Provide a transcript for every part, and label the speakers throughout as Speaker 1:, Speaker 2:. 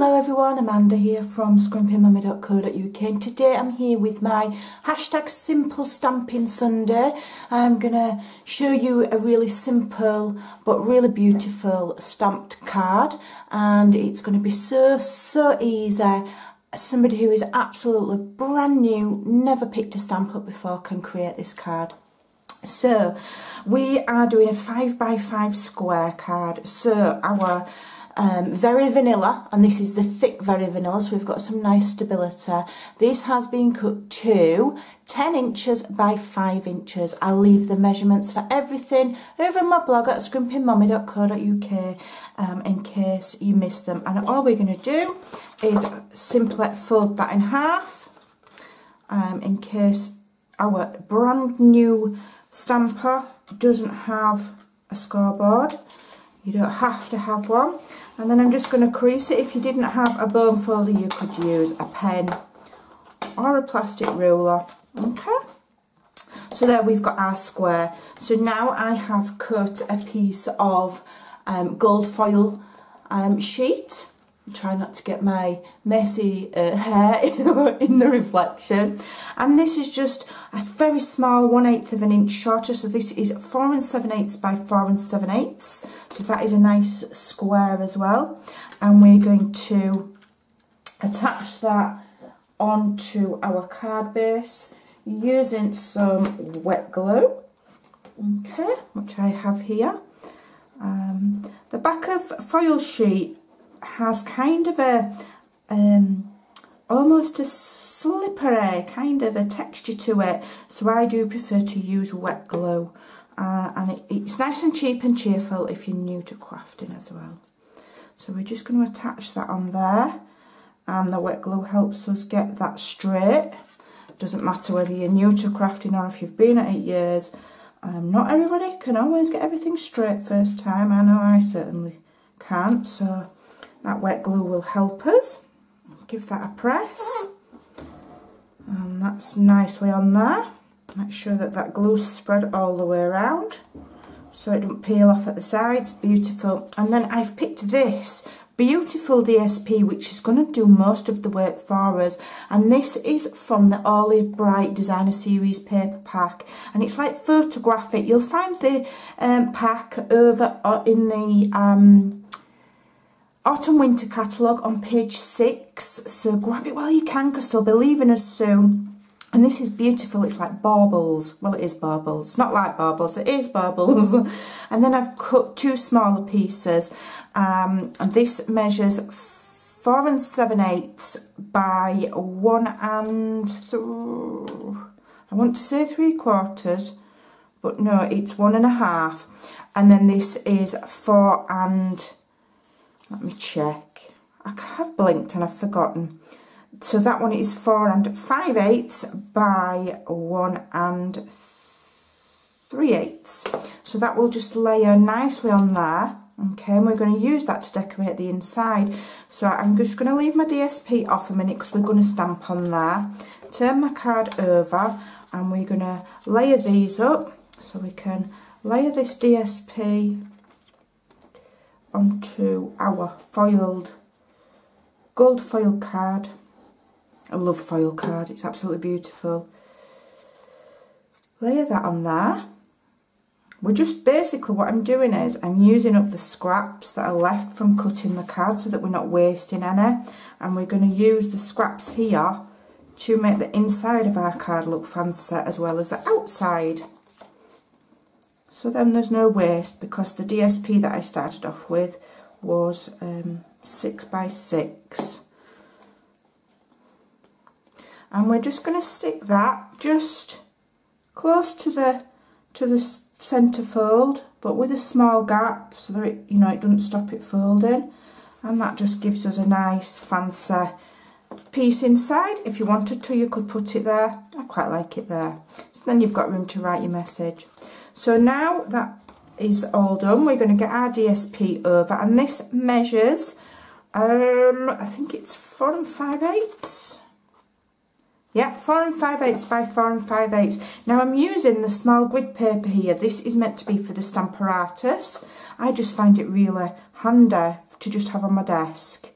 Speaker 1: Hello everyone, Amanda here from Scrimpingmommy.co.uk, and today I'm here with my hashtag Simple Stamping Sunday. I'm going to show you a really simple but really beautiful stamped card, and it's going to be so easy. Somebody who is absolutely brand new, never picked a stamp up before, can create this card. So we are doing a 5x5 square card. So our very vanilla, and this is the thick very vanilla, so we've got some nice stability. This has been cut to 10 inches by 5 inches. I'll leave the measurements for everything over on my blog at scrimpingmommy.co.uk in case you missed them. And all we're going to do is simply fold that in half in case our brand new stamper doesn't have a scoreboard. You don't have to have one. And then I'm just going to crease it. If you didn't have a bone folder, you could use a pen or a plastic ruler. Okay, so there we've got our square. So now I have cut a piece of gold foil sheet. Try not to get my messy hair in the reflection. And this is just a very small 1/8 of an inch shorter. So this is 4 7/8 by 4 7/8. So that is a nice square as well. And we're going to attach that onto our card base using some wet glue. Okay, which I have here. The back of foil sheet has kind of a almost a slippery kind of a texture to it, so I do prefer to use wet glue, and it's nice and cheap and cheerful if you're new to crafting as well. So we're just going to attach that on there, and the wet glue helps us get that straight. Doesn't matter whether you're new to crafting or if you've been at it years. Not everybody can always get everything straight first time. I know I certainly can't, so that wet glue will help us. Give that a press, and that's nicely on there. Make sure that that glue's spread all the way around so it doesn't peel off at the sides. Beautiful. And then I've picked this beautiful DSP, which is going to do most of the work for us, and this is from the Olive Bright Designer Series paper pack, and it's like photographic. You'll find the pack over in the Autumn Winter catalogue on page 6, so grab it while you can because they'll be leaving us soon. And this is beautiful. It's like baubles. Well, it is baubles. It's not like baubles, it is baubles. And then I've cut 2 smaller pieces, and this measures 4 7/8 by 1 I want to say 3/4, but no, it's 1 1/2. And then this is 4 and, let me check, I have blinked and I've forgotten. So that one is 4 5/8 by 1 3/8. So that will just layer nicely on there. Okay, and we're going to use that to decorate the inside. So I'm just going to leave my DSP off a minute because we're going to stamp on there. Turn my card over, and we're going to layer these up. So we can layer this DSP onto our foiled gold foil card. I love foil card, it's absolutely beautiful. Layer that on there. We're just basically, what I'm doing is I'm using up the scraps that are left from cutting the card so that we're not wasting any, and we're going to use the scraps here to make the inside of our card look fancy as well as the outside. So then there's no waste, because the DSP that I started off with was 6 by 6. And we're just going to stick that just close to the centre fold, but with a small gap so that it, it doesn't stop it folding. And that just gives us a nice fancy piece inside. If you wanted to, you could put it there. I quite like it there. So then you've got room to write your message. So now that is all done, we're going to get our DSP over, and this measures, I think it's 4 5/8. Yeah, 4 5/8 by 4 5/8. Now I'm using the small grid paper here. This is meant to be for the Stamparatus. I just find it really handy to just have on my desk.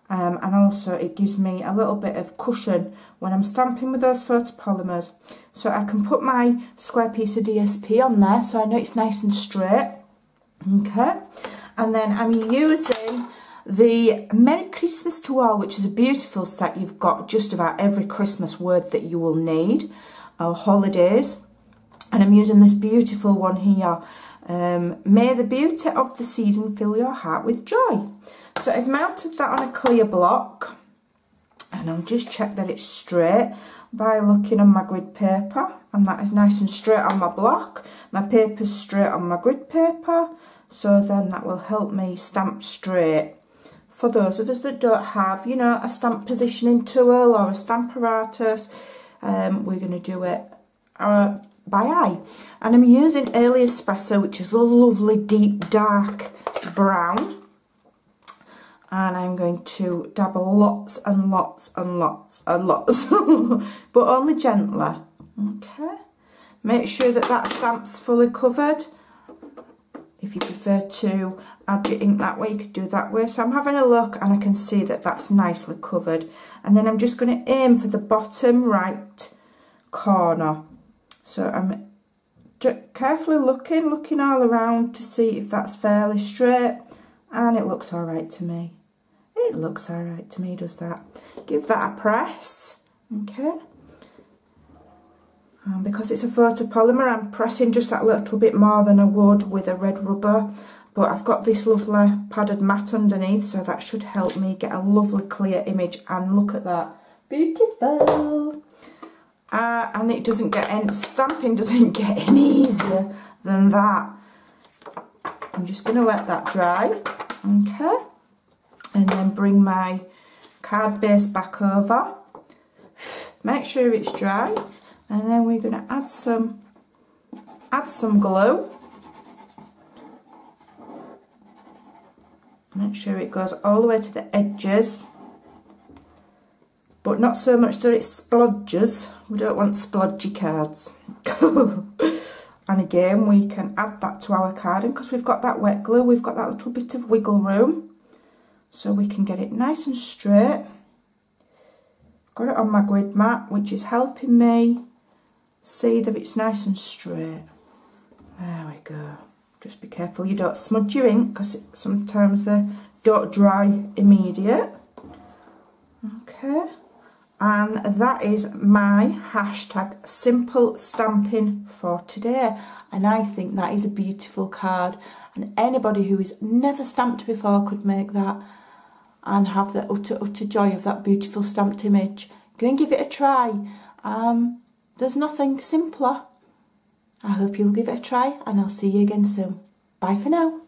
Speaker 1: and also it gives me a little bit of cushion when I'm stamping with those photopolymers. So I can put my square piece of DSP on there so I know it's nice and straight. Okay, and then I'm using the Merry Christmas to All, which is a beautiful set. You've got just about every Christmas word that you will need, or holidays. And I'm using this beautiful one here. May the beauty of the season fill your heart with joy. So I've mounted that on a clear block, and I'll just check that it's straight by looking on my grid paper, and that is nice and straight on my block. My paper's straight on my grid paper, so then that will help me stamp straight. For those of us that don't have, you know, a stamp positioning tool or a stamp apparatus, we're going to do it by eye. And I'm using Early Espresso, which is a lovely deep dark brown. And I'm going to dabble lots and lots and lots and lots, but only gently. Okay. Make sure that that stamp's fully covered. If you prefer to add your ink that way, you could do that way. So I'm having a look and I can see that that's nicely covered. And then I'm just going to aim for the bottom right corner. So I'm carefully looking all around to see if that's fairly straight. And it looks all right to me. It looks all right to me, does that? Give that a press, okay? And because it's a photopolymer, I'm pressing just that little bit more than I would with a red rubber. But I've got this lovely padded mat underneath, so that should help me get a lovely clear image. And look at that, beautiful. And it doesn't get any, stamping doesn't get any easier than that. I'm just going to let that dry, okay, and then bring my card base back over. Make sure it's dry, and then we're going to add some glue. Make sure it goes all the way to the edges, but not so much that it splodges. We don't want splodgy cards. And again, we can add that to our card, and because we've got that wet glue, we've got that little bit of wiggle room, so we can get it nice and straight. Got it on my grid mat, which is helping me see that it's nice and straight. There we go. Just be careful you don't smudge your ink, because sometimes they don't dry immediate. Okay. And that is my hashtag simple stamping for today. And I think that is a beautiful card. And anybody who has never stamped before could make that and have the utter joy of that beautiful stamped image. Go and give it a try. There's nothing simpler. I hope you'll give it a try, and I'll see you again soon. Bye for now.